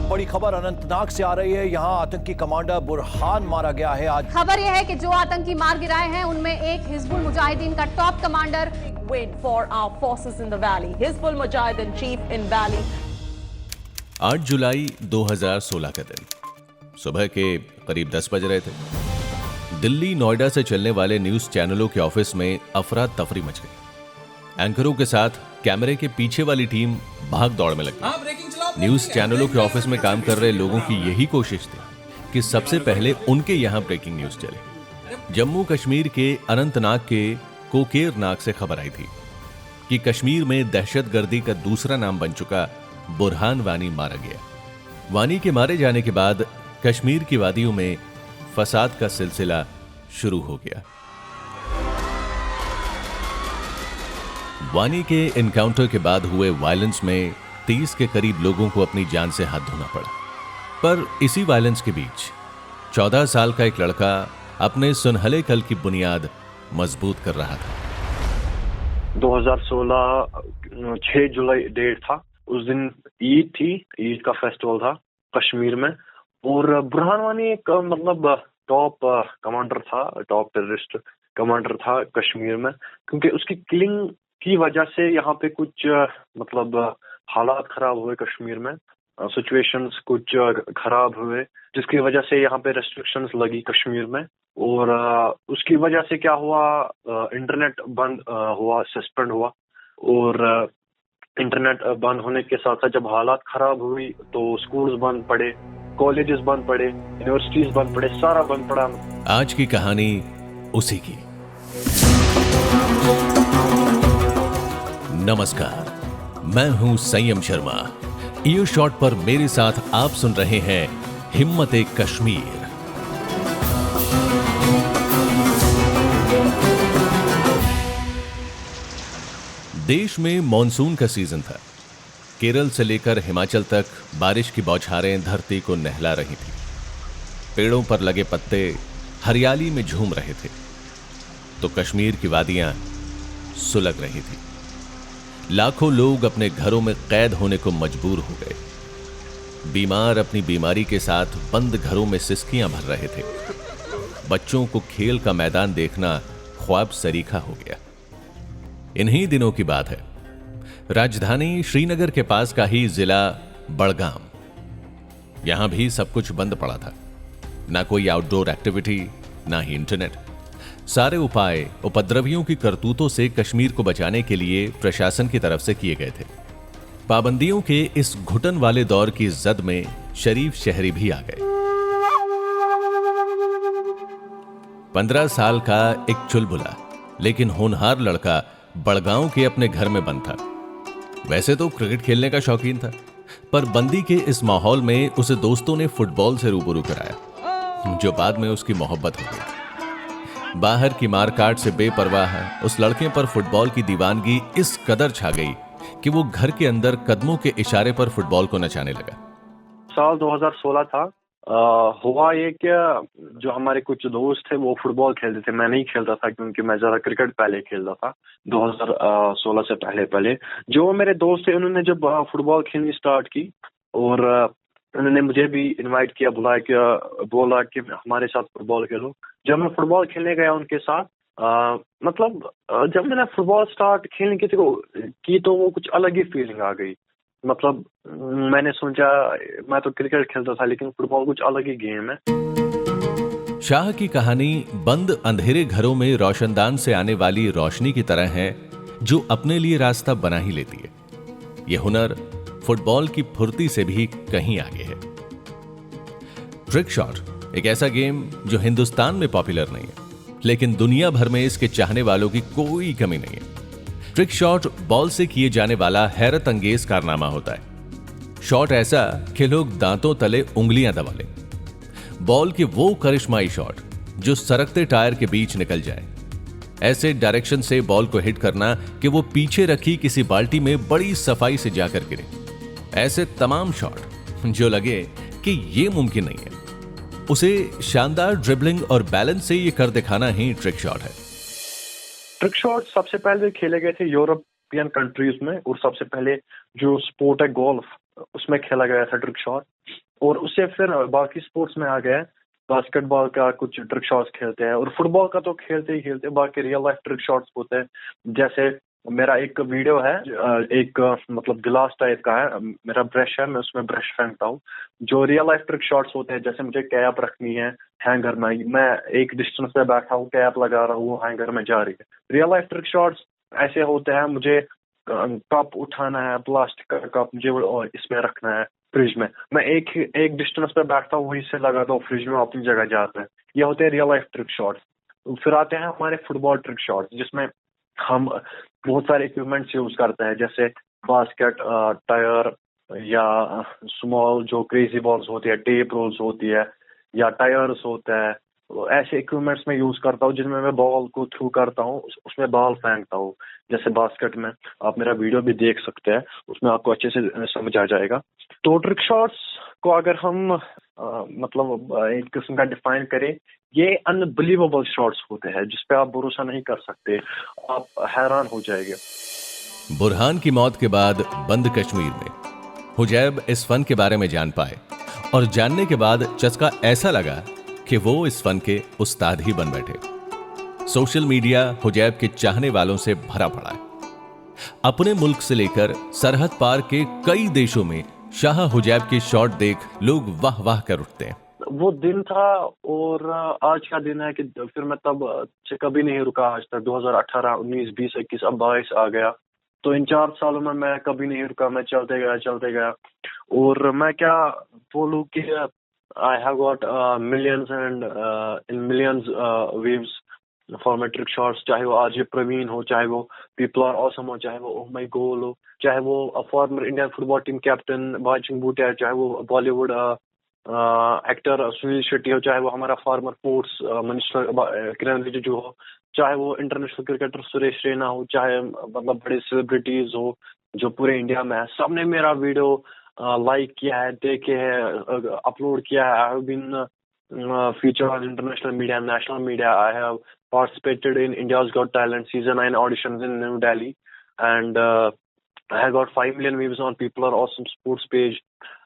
बड़ी खबर अनंतनाग से आ रही है। यहाँ आतंकी कमांडर बुरहान मारा गया है। आज खबर यह है कि जो आतंकी मार गिराए हैं उनमें एक हिजबुल मुजाहिदीन का top commander. Wait for our forces in the valley. Hizbul Mujahideen chief in valley. 8 जुलाई 2016 का दिन सुबह के करीब 10 बज रहे थे। दिल्ली नोएडा से चलने वाले न्यूज चैनलों के ऑफिस में अफरा तफरी मच गई। एंकरों के साथ कैमरे के पीछे वाली टीम भाग दौड़ में लगी। न्यूज चैनलों के ऑफिस में काम कर रहे लोगों की यही कोशिश थी कि सबसे पहले उनके यहां ब्रेकिंग न्यूज चले। जम्मू कश्मीर के अनंतनाग के कोकेरनाग से खबर आई थी कि कश्मीर में दहशतगर्दी का दूसरा नाम बन चुका बुरहान वानी मारा गया। वानी के मारे जाने के बाद कश्मीर की वादियों में फसाद का सिलसिला शुरू हो गया। वानी के एनकाउंटर के बाद हुए वायलेंस में 30 के करीब लोगों को अपनी जान से हाथ धोना पड़ा। पर इसी वायलेंस के बीच 14 साल का एक लड़का अपने सुनहले कल की बुनियाद मजबूत कर रहा था। 2016 6 जुलाई डेट था। उस दिन ईद थी, ईद का फेस्टिवल था कश्मीर में। और बुरहान वानी एक टॉप कमांडर था, टॉप टेररिस्ट कमांडर था कश्मीर में, क्योंकि उसकी किलिंग की वजह से यहाँ पे कुछ हालात खराब हुए कश्मीर में, सिचुएशंस कुछ खराब हुए, जिसकी वजह से यहाँ पे रेस्ट्रिक्शंस लगी कश्मीर में। और उसकी वजह से क्या हुआ, इंटरनेट बंद हुआ, सस्पेंड हुआ। और इंटरनेट बंद होने के साथ साथ जब हालात खराब हुई तो स्कूल्स बंद पड़े, कॉलेजेस बंद पड़े, यूनिवर्सिटीज बंद पड़े, सारा बंद पड़ा। आज की कहानी उसी की। नमस्कार, मैं हूं संयम शर्मा। ईयर शॉट पर मेरे साथ आप सुन रहे हैं हिम्मत-ए कश्मीर। देश में मॉनसून का सीजन था। केरल से लेकर हिमाचल तक बारिश की बौछारें धरती को नहला रही थी। पेड़ों पर लगे पत्ते हरियाली में झूम रहे थे तो कश्मीर की वादियां सुलग रही थी। लाखों लोग अपने घरों में कैद होने को मजबूर हो गए। बीमार अपनी बीमारी के साथ बंद घरों में सिसकियां भर रहे थे। बच्चों को खेल का मैदान देखना ख्वाब सरीखा हो गया। इन्हीं दिनों की बात है। राजधानी श्रीनगर के पास का ही जिला बड़गाम, यहां भी सब कुछ बंद पड़ा था। ना कोई आउटडोर एक्टिविटी, ना ही इंटरनेट। सारे उपाय उपद्रवियों की करतूतों से कश्मीर को बचाने के लिए प्रशासन की तरफ से किए गए थे। पाबंदियों के इस घुटन वाले दौर की जद में शरीफ शहरी भी आ गए। 15 साल का एक चुलबुला लेकिन होनहार लड़का बड़गांव के अपने घर में बंद था। वैसे तो क्रिकेट खेलने का शौकीन था, पर बंदी के इस माहौल में उसे दोस्तों ने फुटबॉल से रूबरू कराया, जो बाद में उसकी मोहब्बत हो गई। बाहर की मारकाट से बेपरवाह उस लड़के पर फुटबॉल की दीवानगी इस कदर छा गई कि वो घर के अंदर कदमों के इशारे पर फुटबॉल को नचाने लगा। साल 2016 था। हुआ ये क्या, जो हमारे कुछ दोस्त थे वो फुटबॉल खेलते थे, मैं नहीं खेलता था क्योंकि मैं जरा क्रिकेट पहले खेलता था 2016 से पहले। जो मेरे दोस्त थे उन्होंने जब फुटबॉल खेलनी स्टार्ट की और उन्होंने मुझे भी इनवाइट किया, बोला कि हमारे साथ फुटबॉल खेलो। जब मैं फुटबॉल खेलने गया उनके साथ, जब मैंने फुटबॉल स्टार्ट खेलने की तो वो कुछ अलग ही फीलिंग आ गई। मैंने सोचा, मैं तो क्रिकेट खेलता था लेकिन फुटबॉल कुछ अलग ही गेम है। शाह की कहानी बंद अंधेरे घरों में रोशनदान से आने वाली रोशनी की तरह है, जो अपने लिए रास्ता बना ही लेती है। यह हुनर फुटबॉल की फुर्ती से भी कहीं आगे है। ट्रिक शॉट एक ऐसा गेम जो हिंदुस्तान में पॉपुलर नहीं है, लेकिन दुनिया भर में इसके चाहने वालों की कोई कमी नहीं है। ट्रिक शॉट बॉल से किए जाने वाला हैरत अंगेज कारनामा होता है। शॉट ऐसा कि लोग दांतों तले उंगलियां दबा लें। बॉल के वो करिश्माई शॉट जो सरकते टायर के बीच निकल जाए। ऐसे डायरेक्शन से बॉल को हिट करना कि वो पीछे रखी किसी बाल्टी में बड़ी सफाई से जाकर गिरे। ऐसे तमाम शॉट जो लगे कि ये मुमकिन नहीं है, उसे शानदार ड्रिबलिंग और बैलेंस से ये कर दिखाना ही ट्रिक शॉट है। ट्रिक शॉट सबसे पहले खेले गए थे यूरोपियन कंट्रीज में, और सबसे पहले जो स्पोर्ट है गोल्फ, उसमें खेला गया था ट्रिक शॉट, और उससे फिर बाकी स्पोर्ट्स में आ गए। बास्केटबॉल का कुछ ट्रिक शॉट्स खेलते हैं, और फुटबॉल का तो खेलते ही खेलते, बाकी रियल लाइफ ट्रिक शॉट्स होते हैं। जैसे मेरा एक वीडियो है, एक मतलब गिलास टाइप का है, मेरा ब्रश है, मैं उसमें ब्रश फेंकता हूँ। जो रियल लाइफ ट्रिक शॉट्स होते हैं, जैसे मुझे कैप रखनी है हैंगर में, मैं एक डिस्टेंस पे बैठा हूँ, कैप लगा रहा हूँ, हैंगर में जा रही है। रियल लाइफ ट्रिक शॉट्स ऐसे होते हैं, मुझे कप उठाना है, प्लास्टिक का कप मुझे इसमें रखना है फ्रिज में, मैं एक डिस्टेंस पे बैठता हूँ, वहीं से लगाता हूँ फ्रिज में, अपनी जगह जाता है। ये होते हैं रियल लाइफ ट्रिक शॉट्स। फिर आते हैं हमारे फुटबॉल ट्रिक शॉट्स, जिसमें हम बहुत सारे इक्विपमेंट्स यूज करते हैं, जैसे बास्केट, टायर, या स्मॉल जो क्रेजी बॉल्स होती है, टेप रोल्स होती है, या टायर्स होते हैं। ऐसे इक्विपमेंट्स में यूज करता हूँ जिनमें मैं बॉल को थ्रू करता हूँ, उसमें बॉल फेंकता हूँ। जैसे बास्केट में आप मेरा वीडियो भी देख सकते हैं, उसमें आपको अच्छे से समझ आ जाएगा। तो ट्रिक शॉट्स को अगर हम मतलब एक किस्म का डिफाइन करें, ये अनबिलीवेबल शॉट्स होते हैं जिस पे आप भरोसा नहीं कर सकते, आप हैरान हो जाएंगे। बुरहान की मौत के बाद बंद कश्मीर में हुजैब इस फन के बारे में जान पाए, और जानने के बाद चस्का ऐसा लगा कि वो इस फन के उस्ताद ही बन बैठे। सोशल मीडिया हुजैब के चाहने वालों से भरा पड़ा है। अपने मुल्क से लेकर सरहद पार के कई देशों में शाह हुजैब के शॉट देख लोग वाह वाह कर उठते हैं। वो दिन था, और आज का दिन है कि फिर मैं तब से कभी नहीं रुका आज तक। 2018, 19, 20, 21, अब 22 आ गया, तो इन 4 सालों में मैं कभी नहीं रुका, मैं चलते गया। और मैं क्या बोलूं कि I have got millions and in millions views for my trick shots, चाहे वो आरजे प्रवीण हो, चाहे वो पीपल आर ऑसम हो, चाहे वो ओह माय गोल हो, चाहे वो former Indian football team captain Baichung Bhutia, चाहे वो बॉलीवुड एक्टर सुनील शेट्टी हो, चाहे वो हमारा फॉर्मर स्पोर्ट्स मिनिस्टर किरण रिजिजू हो, चाहे वो इंटरनेशनल क्रिकेटर सुरेश रैना हो, चाहे मतलब बड़े सेलिब्रिटीज हो जो पूरे इंडिया में है, सबने मेरा वीडियो लाइक किया है, देखे है, अपलोड किया है। I have been featured on international media, national media. I have participated in India's Got Talent season 9 auditions in New Delhi, and I have got 5 million views on People Are Awesome Sports page.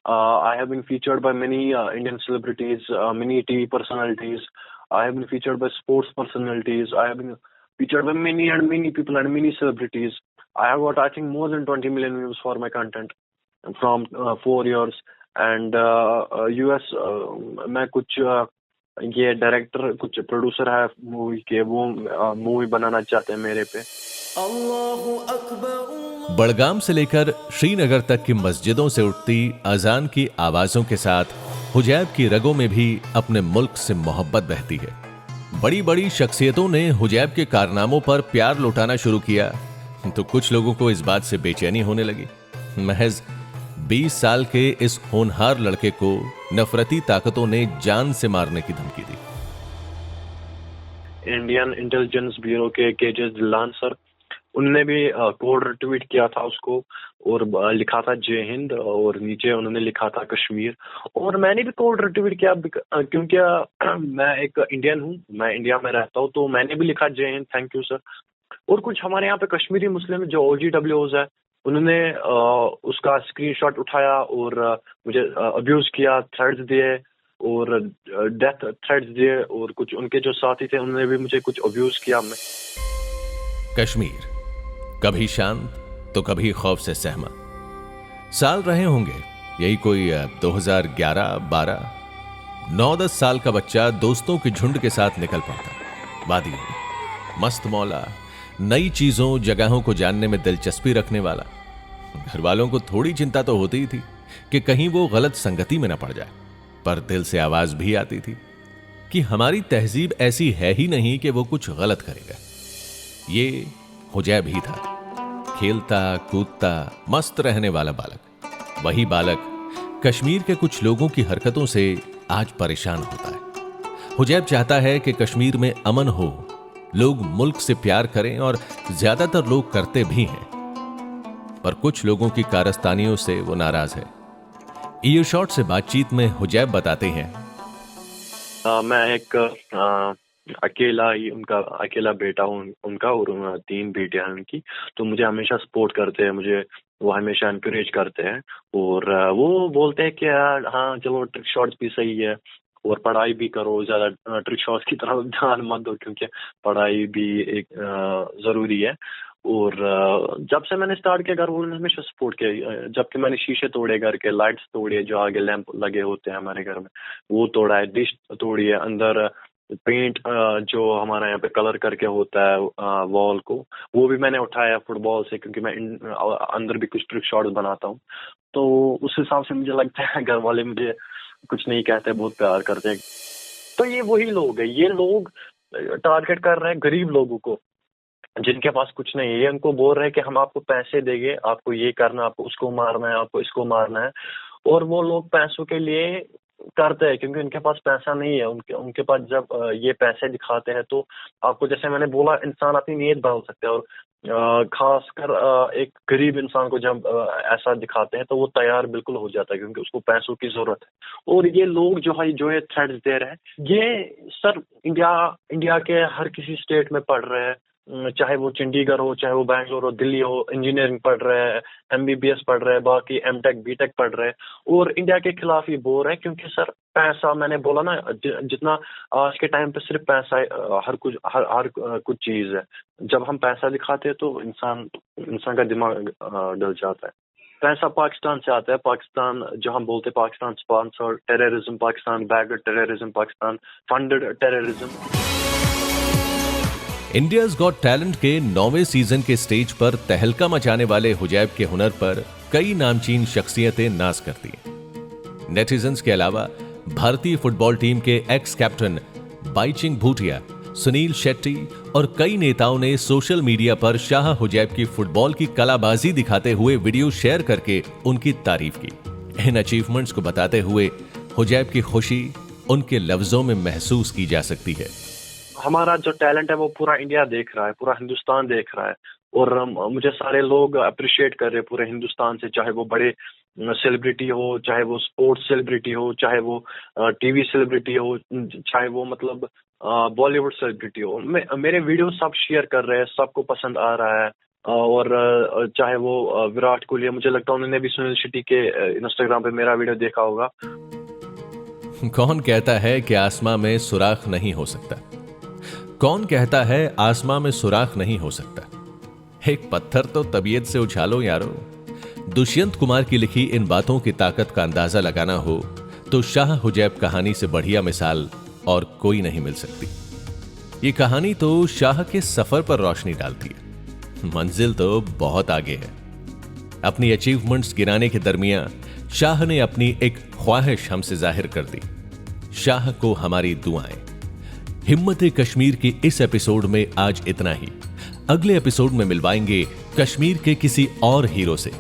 I have been featured by many Indian celebrities, many TV personalities. I have been featured by sports personalities. I have been featured by many people and many celebrities. I have got, I think, more than 20 million views for my content from 4 years. And US मैं कुछ ये director, कुछ producer है movie के, वो movie बनाना चाहते हैं मेरे पे। बड़गाम से लेकर श्रीनगर तक की मस्जिदों से उठती अजान की आवाजों के साथ हुजैब की रगों में भी अपने मुल्क से मोहब्बत बहती है। बड़ी बड़ी शख्सियतों ने हुजैब के कारनामों पर प्यार लौटाना शुरू किया, तो कुछ लोगों को इस बात से बेचैनी होने लगी। महज 20 साल के इस होनहार लड़के को नफरती ताकतों ने जान से मारने की धमकी दी। इंडियन इंटेलिजेंस ब्यूरो के केजे दिलान सर, उन्होंने भी कोड रिट्वीट किया था उसको, और लिखा था जय हिंद, और नीचे उन्होंने लिखा था कश्मीर। और मैंने भी कोड रिट्वीट किया क्योंकि मैं एक इंडियन हूँ, मैं इंडिया में रहता हूँ, तो मैंने भी लिखा जय हिंद, थैंक यू सर। और कुछ हमारे यहाँ पे कश्मीरी मुस्लिम जो OGWOs है, उन्होंने उसका स्क्रीनशॉट उठाया और मुझे अब्यूज किया, थ्रेड्स दिए और डेथ थ्रेड्स दिए, और कुछ उनके जो साथी थे उन्होंने भी मुझे कुछ अब्यूज किया। कश्मीर कभी शांत तो कभी खौफ से सहमा। साल रहे होंगे यही कोई 2011-12। 9-10 साल का बच्चा दोस्तों के झुंड के साथ निकल पड़ता वादियों में, मस्त मौला, नई चीजों जगहों को जानने में दिलचस्पी रखने वाला। घर वालों को थोड़ी चिंता तो होती ही थी कि कहीं वो गलत संगति में न पड़ जाए, पर दिल से आवाज भी आती थी कि हमारी तहजीब ऐसी है ही नहीं कि वो कुछ गलत करेगा। ये हुजैब ही था, खेलता कूदता मस्त रहने वाला बालक। वही बालक कश्मीर के कुछ लोगों की हरकतों से आज परेशान होता है। हुजैब चाहता है कि कश्मीर में अमन हो, लोग मुल्क से प्यार करें, और ज्यादातर लोग करते भी हैं, पर कुछ लोगों की कारस्तानियों से वो नाराज है। ईयरशॉट से बातचीत में हुजैब बताते हैं, मैं एक अकेला बेटा हूँ उनका, और 3 बेटियां हैं उनकी, तो मुझे हमेशा सपोर्ट करते हैं, मुझे वो हमेशा इनकरेज करते हैं और वो बोलते हैं कि हाँ चलो ट्रिक शॉट्स भी सही है और पढ़ाई भी करो, ज़्यादा ट्रिक शॉट्स की तरफ ध्यान मत दो क्योंकि पढ़ाई भी एक ज़रूरी है। और जब से मैंने स्टार्ट किया घर वालों ने हमेशा सपोर्ट किया, जबकि मैंने शीशे तोड़े, घर के लाइट्स तोड़े, जो आगे लैंप लगे होते हैं हमारे घर में वो तोड़ा है, डिश तोड़ी है, अंदर पेंट जो हमारा यहाँ पे कलर करके होता है वॉल को, वो भी मैंने उठाया फुटबॉल से क्योंकि मैं अंदर भी कुछ ट्रिक शॉट्स बनाता हूँ। तो उस हिसाब से मुझे लगता है घर वाले मुझे कुछ नहीं कहते, बहुत प्यार करते हैं। तो ये वही लोग हैं, ये लोग टारगेट कर रहे हैं गरीब लोगों को जिनके पास कुछ नहीं है। ये उनको बोल रहे हैं कि हम आपको पैसे देंगे, आपको ये करना, आपको उसको मारना है, आपको इसको मारना है। और वो लोग पैसों के लिए करते हैं क्योंकि उनके पास पैसा नहीं है। उनके पास जब ये पैसे दिखाते हैं तो आपको, जैसे मैंने बोला, इंसान अपनी नीयत बदल सकता है। और खासकर एक गरीब इंसान को जब ऐसा दिखाते हैं तो वो तैयार बिल्कुल हो जाता है क्योंकि उसको पैसों की जरूरत है। और ये लोग जो है थ्रेट्स दे रहे हैं, ये सर इंडिया के हर किसी स्टेट में पढ़ रहे हैं, चाहे वो चंडीगढ़ हो, चाहे वो बैंगलोर हो, दिल्ली हो, इंजीनियरिंग पढ़ रहे हैं, MBBS पढ़ रहे हैं, बाकी MTech BTech पढ़ रहे हैं और इंडिया के खिलाफ ही बोल रहे हैं क्योंकि सर पैसा, मैंने बोला ना, जितना आज के टाइम पे सिर्फ पैसा हर कुछ चीज है। जब हम पैसा दिखाते हैं तो इंसान का दिमाग डल जाता है। पैसा पाकिस्तान से आता है, पाकिस्तान जो हम बोलते हैं, Pakistan sponsored terrorism, Pakistan backed terrorism, Pakistan funded terrorism. India's got talent के 9वें सीजन के स्टेज पर तहलका मचाने वाले हुजैब के हुनर पर कई नामचीन शख्सियतें नाज करती हैं। नेटिजन्स के अलावा भारतीय फुटबॉल टीम के एक्स कैप्टन बाईचिंग भूटिया, सुनील शेट्टी और कई नेताओं ने सोशल मीडिया पर शाह हुजैब की फुटबॉल की कलाबाजी दिखाते हुए वीडियो शेयर करके उनकी तारीफ की। इन अचीवमेंट्स को बताते हुए हुजैब की खुशी उनके लफ्जों में महसूस की जा सकती है। हमारा जो टैलेंट है वो पूरा इंडिया देख रहा है, पूरा हिंदुस्तान देख रहा है और मुझे सारे लोग अप्रिशिएट कर रहे हैं पूरे हिंदुस्तान से, चाहे वो बड़े सेलिब्रिटी हो, चाहे वो स्पोर्ट्स सेलिब्रिटी हो, चाहे वो टीवी सेलिब्रिटी हो, चाहे वो मतलब बॉलीवुड सेलिब्रिटी हो। मेरे वीडियो सब शेयर कर रहे हैं, सबको पसंद आ रहा है। और चाहे वो विराट कोहली है, मुझे लगता है उन्होंने भी सुनील शेट्टी के इंस्टाग्राम पे मेरा वीडियो देखा होगा। कौन कहता है कि आसमां में सुराख नहीं हो सकता? कौन कहता है आसमां में सुराख नहीं हो सकता? एक पत्थर तो तबीयत से उछालो यारो। दुष्यंत कुमार की लिखी इन बातों की ताकत का अंदाजा लगाना हो तो शाह हुजैब कहानी से बढ़िया मिसाल और कोई नहीं मिल सकती। ये कहानी तो शाह के सफर पर रोशनी डालती है। मंजिल तो बहुत आगे है। अपनी अचीवमेंट्स गिनाने के दरमियान शाह ने अपनी एक ख्वाहिश हमसे जाहिर कर दी। शाह को हमारी दुआएं। हिम्मत कश्मीर के इस एपिसोड में आज इतना ही। अगले एपिसोड में मिलवाएंगे कश्मीर के किसी और हीरो से,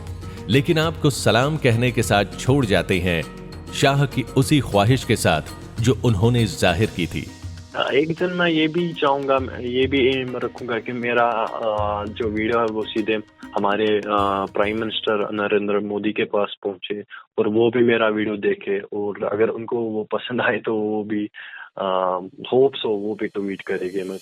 लेकिन आपको सलाम कहने के साथ छोड़ जाते हैं शाह की उसी ख्वाहिश के साथ जो उन्होंने जाहिर की थी। एक दिन मैं ये भी चाहूंगा, ये भी एम रखूंगा कि मेरा जो वीडियो है वो सीधे हमारे प्राइम मिनिस्टर नरेंद्र मोदी के पास पहुंचे और वो भी मेरा वीडियो देखे और अगर उनको वो पसंद आए तो वो भी होप्स हो वो भी ट्वीट करेंगे। मैं